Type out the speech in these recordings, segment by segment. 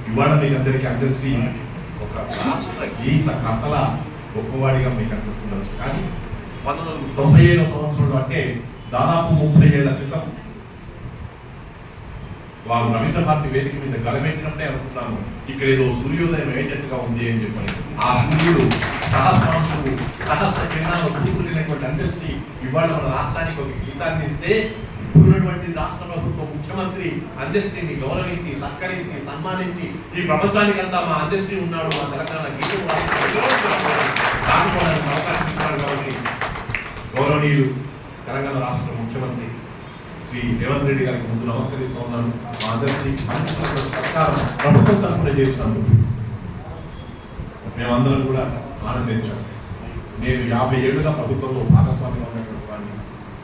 ఇవాళ మీకు అందరికీ అందశ్రీ ఒక రాష్ట్ర గీత కథల గొప్పవాడిగా మీకు అనిపిస్తుండవచ్చు. కానీ 1997 సంవత్సరంలో అంటే దాదాపు 30 ఏళ్ల క్రితం వారు రవీంద్ర భారతి వేదిక మీద గడమెట్టినప్పుడే అనుకున్నాను ఇక్కడ ఏదో సూర్యోదయం అయ్యేటట్టుగా ఉంది అని చెప్పని. ఆ సూర్యుడు సహస్రాంశుడు సహస్ర కిరణాలు కూతురినటువంటి అందశ్రీ ఇవాళ మన రాష్ట్రానికి ఒక గీతాన్ని ఇస్తే ఇప్పుడున్నటువంటి రాష్ట్ర ప్రభుత్వ ముఖ్యమంత్రి అందశ్రీని గౌరవించి సత్కరించి సన్మానించి ఈ ప్రపంచానికంతా మా అందశ్రీ ఉన్నాడు, మా తెలంగాణ గీతం దాటుకోవడానికి అవకాశం ఇస్తున్నాడు. కాబట్టి గౌరవనీయులు తెలంగాణ రాష్ట్ర ముఖ్యమంత్రి శ్రీ రేవంత్ రెడ్డి గారికి ముందు నమస్కరిస్తూ ఉన్నాను. మా అందరికీ సత్కారం ప్రభుత్వం తరఫున చేసినందుకు మేమందరం కూడా ఆనందించాం. నేను 50 ఏళ్లుగా ప్రభుత్వంలో భాగస్వామిగా ఉన్నటువంటి వాడిని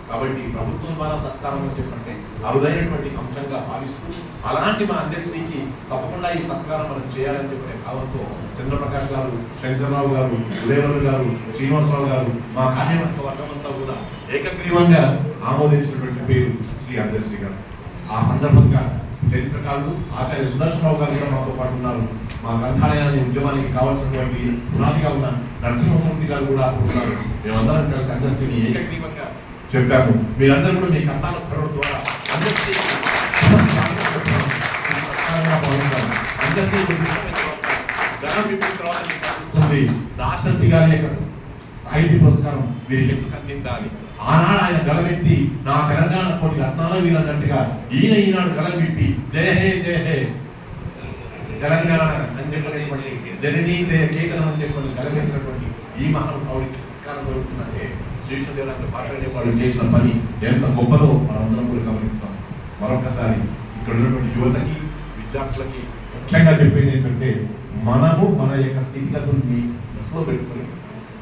కాబట్టి ప్రభుత్వం ద్వారా సత్కారం అని చెప్పంటే అరుదైనటువంటి అంశంగా భావిస్తూ అలాంటి మా అందశ్రీకి తప్పకుండా ఈ సత్కారం మనం చేయాలని చెప్పే భావంతో చంద్రప్రకాష్ గారు, శంకర్రావు గారు, ఉదయవరు గారు, శ్రీనివాసరావు గారు, మా కార్యవర్గ వర్గం అంతా కూడా ఏకగ్రీవంగా ఆమోదించినటువంటి పేరు శ్రీ అందశ్రీ గారు. ఆ సందర్భంగా చరిత్రకారులు ఆచార్య సుదర్శనరావు గారు కూడా మాతో పాటు ఉన్నారు. మా గ్రంథాలయాన్ని ఉద్యమానికి కావాల్సినటువంటి పునాదిగా ఉన్న నరసింహమూర్తి గారు కూడా ఉన్నారు. మేమందరం కలిసి అందశ్రీని ఏకగ్రీవంగా చెప్పాము. మీరందరూ కూడా మీ కర్తాల త్వరణ ద్వారా అందశ్రీ దాశరథి గారి యొక్క సాహిత్య పురస్కారం వీరికి ఎందుకు అందిందాలి. ఆనాడు ఆయన గలవెత్తి నా తెలంగాణ కోటి రత్నాల వీళ్ళన్నట్టుగా ఈనాడు గలవెత్తి జయ హే జయ హే తెలంగాణ అని చెప్పినటువంటి జననీ జయ కేతనం అని చెప్పి గలవెత్తినటువంటి ఈ మహానుభావుడికి సత్కారం జరుగుతుందంటే శ్రీకృష్ణదేవరాయ భాష వాళ్ళు చేసిన పని ఎంత గొప్పదో మనందరం కూడా గమనిస్తాం. మరొకసారి ఇక్కడ ఉన్నటువంటి యువతకి విద్యార్థులకి ముఖ్యంగా చెప్పేది ఏంటంటే మనము మన యొక్క స్థితిగతుల్ని దృష్టిలో పెట్టుకొని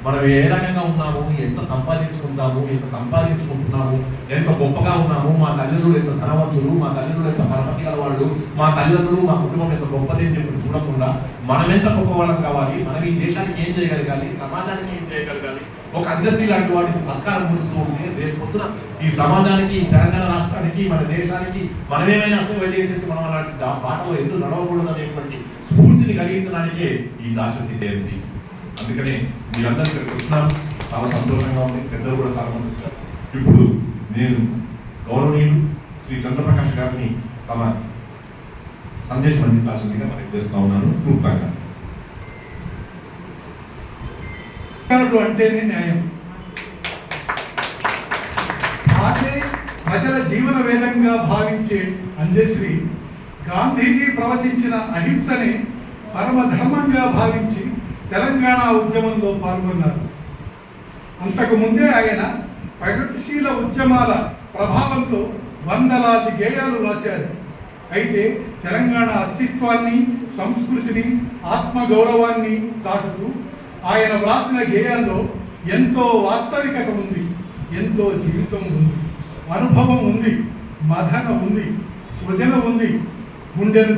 మనం ఏ రకంగా ఉన్నాము, ఎంత సంపాదించుకుంటాము, ఎంత సంపాదించుకుంటున్నాము, ఎంత గొప్పగా ఉన్నాము, మా తల్లిదండ్రులు ఎంత ధనవంతులు, మా తల్లిదండ్రులు ఎంత పరపతి గల వాళ్ళు, మా తల్లిదండ్రులు మా కుటుంబం ఎంత గొప్పది అని చెప్పి చూడకుండా మనం ఎంత గొప్పవాళ్ళం కావాలి, మనం ఈ దేశానికి ఏం చేయగలగాలి, సమాజానికి ఏం చేయగలగాలి, ఒక అందశ్రీ లాంటి వాటికి సత్కారం పొందుతూ ఉంటే రేపు పొద్దున ఈ సమాజానికి, తెలంగాణ రాష్ట్రానికి, మన దేశానికి మనమేమైనా సేవ చేసేసి మనం అలాంటి బాటలో ఎందుకు నడవకూడదు అనేటువంటి స్ఫూర్తిని కలిగించడానికే ఈ దాశరథి జయంతి. అందుకనే మీరందరూ ఇక్కడికి వచ్చినాం, చాలా సంతోషంగా ఉంది. పెద్దలు కూడా చాలా మంది వచ్చారు. ఇప్పుడు నేను గౌరవనీయులు శ్రీ చంద్రప్రకాష్ గారిని తమ సందేశం అందించాల్సిందిగా మనకి చేస్తూ ఉన్నాను. క్లుప్తంగా అంటేనే న్యాయం, ప్రజల జీవన వేదంగా భావించే అందశ్రీ గాంధీజీ ప్రవచించిన అహింసని పరమధర్మంగా భావించి తెలంగాణ ఉద్యమంలో పాల్గొన్నారు. అంతకు ముందే ఆయన ప్రగతిశీల ఉద్యమాల ప్రభావంతో వందలాది గేయాలు రాశారు. అయితే తెలంగాణ అస్తిత్వాన్ని, సంస్కృతిని, ఆత్మగౌరవాన్ని చాటుతూ ఆయన వ్రాసిన గేయాల్లో ఎంతో వాస్తవికత ఉంది, ఎంతో జీవితం ఉంది, అనుభవం ఉంది, మదన ఉంది, సృజన ఉంది, గుండెను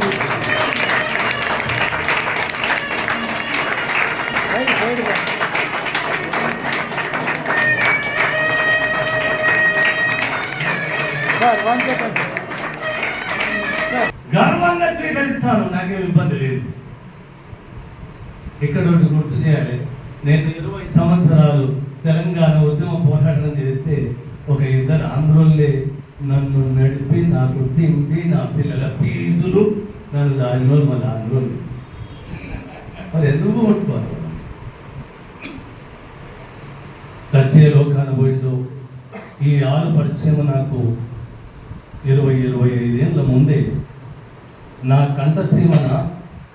గర్వంగా స్వీకరిస్తాను, నాకేం ఇబ్బంది లేదు. ఇక్కడ గుర్తు చేయాలి, నేను 20 సంవత్సరాలు తెలంగాణ ఉద్యమ పోరాటం చేస్తే ఒక 2 ఆంధ్రోళ్ళే నన్ను నడిపి నాకు తిండి, నా పిల్లల ఫీజులు, నన్ను దానిలో మళ్ళీ ఆంధ్రోళ్ళు మరి ఎందుకు కొట్టుకోవాలి? సచ్చే లోకాన పోయిందో ఈ ఆరు పరిచయం నాకు 20-25 ఏళ్ళ ముందే నా కంఠసీమన,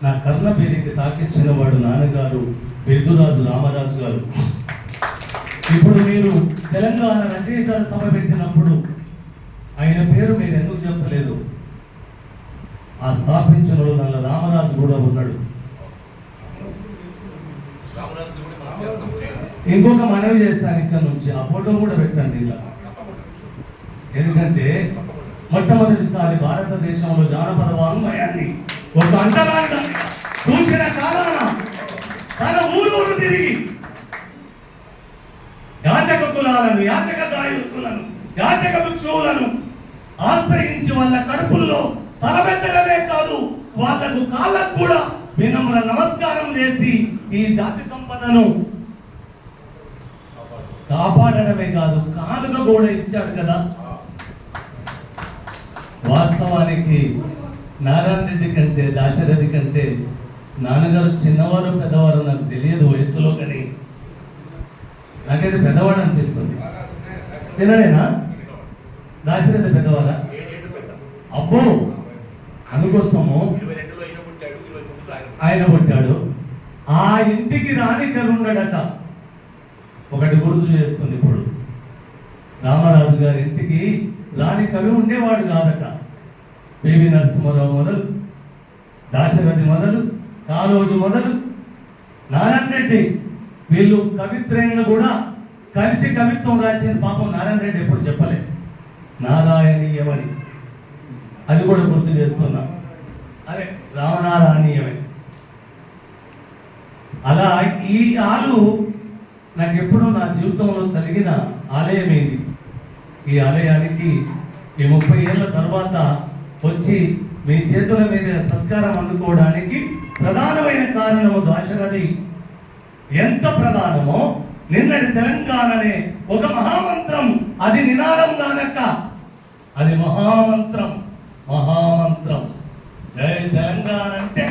నా కర్ణబేరికి తాకిచ్చిన వాడు నాన్నగారు బెద్దురాజు రామరాజు గారు. ఇప్పుడు మీరు తెలంగాణ రచయితల సభ పెట్టినప్పుడు ఆయన పేరు మీరు ఎందుకు చెప్పలేదు? ఆ స్థాపించిన నల్ల రామరాజు కూడా ఉన్నాడు. ఇంకొక మనవి చేస్తాను, ఇక్కడ నుంచి ఆ ఫోటో కూడా పెట్టండి ఇలా. ఎందుకంటే మొట్టమొదటిసారి భారతదేశంలో జానపద వాంగ్మయాన్ని ఒక అంటరాండ చూసిన కాలాన తన ఊరు తిరిగి యాచక కులాలను, యాచక గాయకులను, యాచక భిక్షువులను ఆశ్రయించి వాళ్ళ కడుపుల్లో తలబెట్టడమే కాదు, వాళ్ళకు కాళ్ళకు కూడా వినమ్ర నమస్కారం చేసి ఈ జాతి సంపదను కాపాడడమే కాదు కానుక కూడా ఇచ్చాడు కదా. వాస్తవానికి నారాయణ రెడ్డి కంటే దాశరథి కంటే నాన్నగారు చిన్నవారు పెద్దవారు నాకు తెలియదు వయసులో, కానీ నాకైతే పెద్దవాడు అనిపిస్తుంది. చిన్ననేనా? దాశరథి పెద్దవారా? అబ్బో, అందుకోసము ఆయన పుట్టాడు. ఆ ఇంటికి రాని కవి ఉన్నాడట. ఒకటి గుర్తు చేస్తుంది, ఇప్పుడు రామరాజు గారి ఇంటికి రాని కవి ఉండేవాడు కాదట. పివి నరసింహారావు మొదలు, దాశరథి మొదలు, కాళోజు మొదలు, నారాయణ రెడ్డి, వీళ్ళు కవిత్రయంగా కూడా కలిసి కవిత్వం రాసిన పాపం నారాయణ రెడ్డి ఎప్పుడు చెప్పలేదు నారాయణీయమని. అది కూడా గుర్తు చేస్తున్నా. అదే రామనారాయణీయమే. అలా ఈ ఆలు నాకు ఎప్పుడూ నా జీవితంలో కలిగిన ఆలయం ఇది. ఈ ఆలయానికి ఈ 30 ఏళ్ళ తర్వాత వచ్చి మీ చేతుల మీద సత్కారం అందుకోవడానికి ప్రధానమైన కారణము దాశరథి. ఎంత ప్రధానమో నిన్నటి తెలంగాణనే ఒక మహామంత్రం, అది నినాదం కానక్క, అది మహామంత్రం. మహామంత్రం జై తెలంగాణ అంటే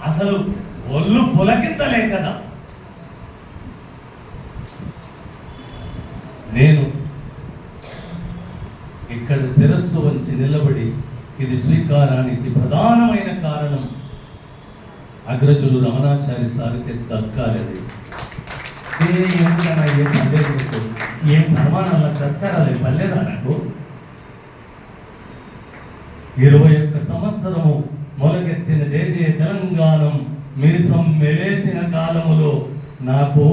అసలు ఒళ్ళు పులకింతలే కదా. నేను ఇక్కడ శిరస్సు వంచి నిలబడి ఇది స్వీకారానికి ప్రధానమైన కారణం అగ్రజులు రమణాచారి సార్కి దక్కాలి. ఏం సన్మానాల సత్కారాలు పర్లేదా నాకు? 21 సంవత్సరము మొలకెత్తిన జయ జయ తెలంగాణం మీసం మెలేసిన కాలములో నాకు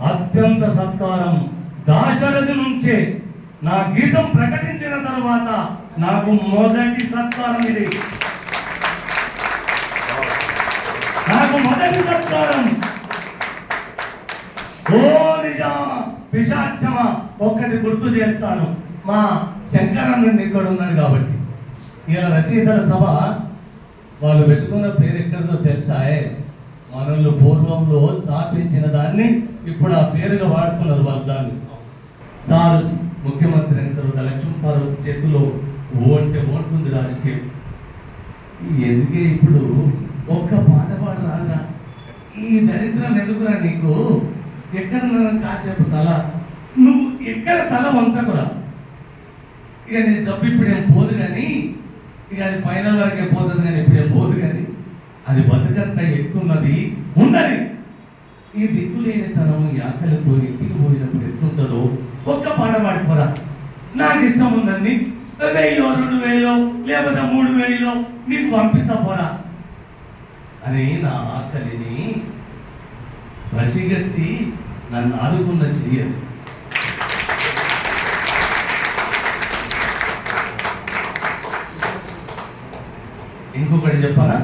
అత్యంత సత్కారం దాశరథి నుంచే. నా గీతం ప్రకటించిన తర్వాత నాకు మొదటి సత్కారం ఇది. నాకు మొదటి సత్కారం. ఓ నిజామా పిశాచమా, ఒక్కటి గుర్తు చేస్తాను. మా శంకరన్ నుండి ఇక్కడ ఉన్నాడు కాబట్టి, ఇలా రచయితల సభ వాళ్ళు పెట్టుకున్న పేరు ఎక్కడిదో తెలుసా? మనల్ని పూర్వంలో స్థాపించిన దాన్ని ఇప్పుడు ఆ పేరుగా వాడుతున్నారు వాళ్ళు. దాన్ని సారు ముఖ్యమంత్రి అంటారు, లక్ష్మీపార్వతి చేతిలో ఓ అంటే ఓంటుంది రాజకీయం. ఎందుకే ఇప్పుడు ఒక్క పాట పాడు రాదురా? ఈ దరిద్రం ఎదుగురా నీకు? ఎక్కడ కాసేపు తల, నువ్వు ఎక్కడ తల వంచకురా. ఇక నీ జబ్బు ఇప్పుడేం పోదు కానీ, ఇక అది ఫైనల్ వరకే పోతుంది కానీ ఇప్పుడేం పోదు కానీ, అది బతుకంతా ఎక్కున్నది ఉండని. ఈ దిక్కులేనితనం ఈ ఆకలితో ఇంటికి పోయినప్పుడు ఎట్లుంటుందో ఒక్క పాట పాడుకోరా. నాకు ఇష్టం ఉందండి, 1000 2000 లేకపోతే 3000 నీకు పంపిస్తా పోరా అని నా ఆకలిని పసిగట్టి నన్ను ఆదుకున్న చెయ్యదు. ఇంకొకటి చెప్పాలా?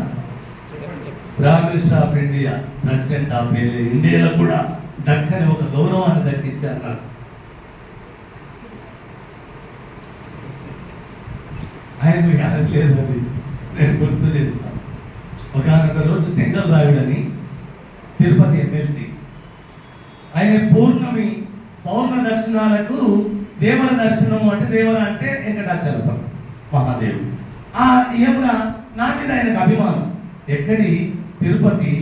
Prime minister of India, president of ఇండియాలో కూడా దక్కని ఒక గౌరవాన్ని దక్కించారు నాకు. ఆయనకు లేదు, అది నేను గుర్తు చేస్తాను. ఒకనొక రోజు సెంగల్ రాయుడు అని తిరుపతి ఎమ్మెల్సీ, ఆయన పౌర్ణమి పౌర్ణ దర్శనాలకు దేవర దర్శనం అంటే, దేవర అంటే వెంకటాచలపతి మహాదేవుడు. ఆ యమున నా మీద ఆయనకు అభిమానం. ఎక్కడి తిరుపతి,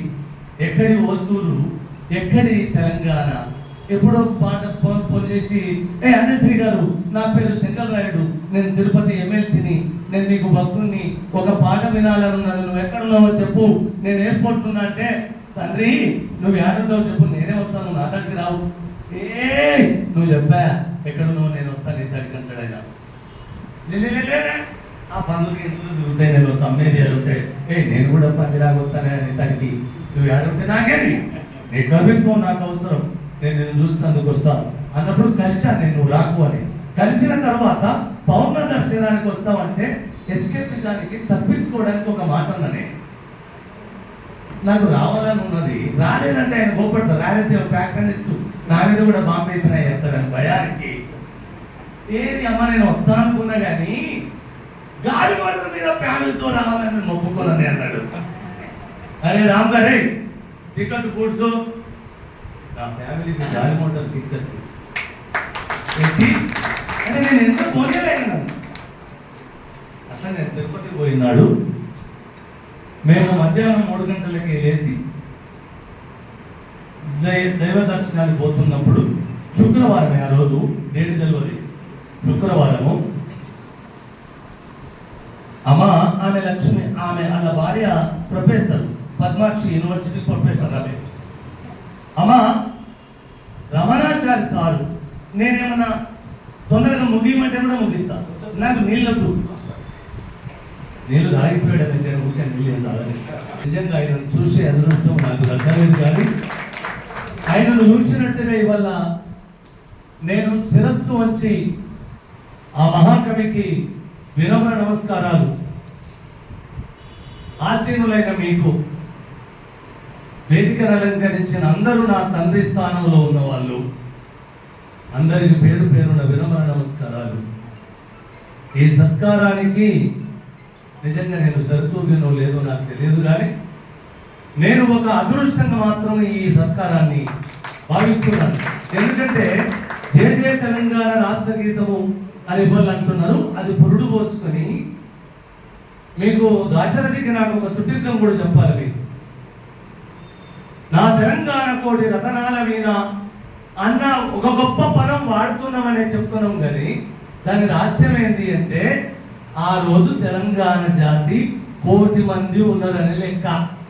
ఎక్కడి ఓసూరు, ఎక్కడి తెలంగాణ. ఎప్పుడో పాట ఫోన్ చేసి, అందశ్రీ గారు, నా పేరు శంకర్ రాయుడు, నేను తిరుపతి ఎమ్మెల్సీని, నేను నీకు భక్తుడిని, ఒక పాట వినాలనున్నది, నువ్వు ఎక్కడున్నావో చెప్పు, నేను ఎయిర్పోర్ట్ ఉన్నా అంటే, తండ్రి నువ్వు ఏడుంటావు చెప్పు, నేనే వస్తాను, నా దగ్గరికి రావు. నువ్వు చెప్పా ఎక్కడున్నావు, నేను వస్తాను నీ తడికి అంటాడు ఆయన. ఆ పనులకి ఎందుకు తిరుగుతాయి, నేను సమ్మేరియాలు ఉంటాయి, నేను కూడా పందిరాగొస్తానే నీ తడికి, నువ్వు ఏడుంటే నాకేంటి, నీ కవిత్వం నాకు అవసరం, నేను చూసినందుకు వస్తాను అన్నప్పుడు కలిశాను నేను, నువ్వు రాకు అని. కలిసిన తర్వాత పౌర్ణ దర్శనానికి వస్తావంటే ఎస్కేపిజానికి తప్పించుకోవడానికి ఒక మాట అన్ననే, నాకు రావాలని ఉన్నది, రాలేదంటే ఆయన గోపడతారు, రాయలసీమ ప్యాక్సనిస్ట్ నా మీద కూడా బాంబేసిన ఎత్తాడని భయానికి. ఏది అమ్మ నేను వస్తా అనుకున్నా కానీ గాలి మోటార్ మీద ఫ్యామిలీతో రావాలని మొక్కుకోనని అన్నాడు. అరే రామ్ గారే టికెట్ కూర్చో, నా ఫ్యామిలీకి గాలి మోటార్ టికెట్ పెట్టి అంటే నేను ఎంత పోలేను. అట్లా నేను తిరుపతికి పోయినాడు. మేము మధ్యాహ్నం 3 గంటలకి లేచి దైవ దర్శనానికి పోతున్నప్పుడు శుక్రవారమే, ఆ రోజు డేట్ తెలియదు, శుక్రవారము. ఆమె లక్ష్మి, ఆమె వాళ్ళ భార్య ప్రొఫెసర్, పద్మాక్షి యూనివర్సిటీ ప్రొఫెసర్. అమ్మ రమణాచారి సారు నేనేమన్నా తొందరగా ముగియమంటే కూడా ముగిస్తాను, నాకు నీళ్ళకు నీళ్ళు దాగిపోయాడు దగ్గర ఊరికే నీళ్ళు తాగాలి. నిజంగా ఆయనను చూసే అదృష్టం నాకు దక్కలేదు. కానీ ఆయనను చూసినట్టుగా ఇవాళ నేను శిరస్సు వంచి ఆ మహాకవికి వినమ్ర నమస్కారాలు. ఆసీనులైన మీకు, వేదికను అలంకరించిన అందరూ నా తండ్రి స్థానంలో ఉన్న వాళ్ళు అందరికి పేరు పేరున వినమ్ర నమస్కారాలు. ఈ సత్కారానికి నిజంగా నేను సరితూగినో లేదో నాకు తెలియదు, కానీ నేను ఒక అదృష్టంగా మాత్రం ఈ సత్కారాన్ని భావిస్తున్నాను. ఎందుకంటే జయ జయ తెలంగాణ రాష్ట్ర గీతము అని వాళ్ళు అంటున్నారు, అది పురుడు పోసుకొని మీకు దాశరథికి నాకు ఒక సుదీర్ఘం కూడా చెప్పాలి. మీకు నా తెలంగాణ కోటి రతనాల మీద అన్న ఒక గొప్ప పదం వాడుతున్నామనే చెప్తున్నాం, కానీ దాని రహస్యం ఏంటి అంటే ఆ రోజు తెలంగాణ జాతి 1,000,000 మంది ఉన్నారని లెక్క.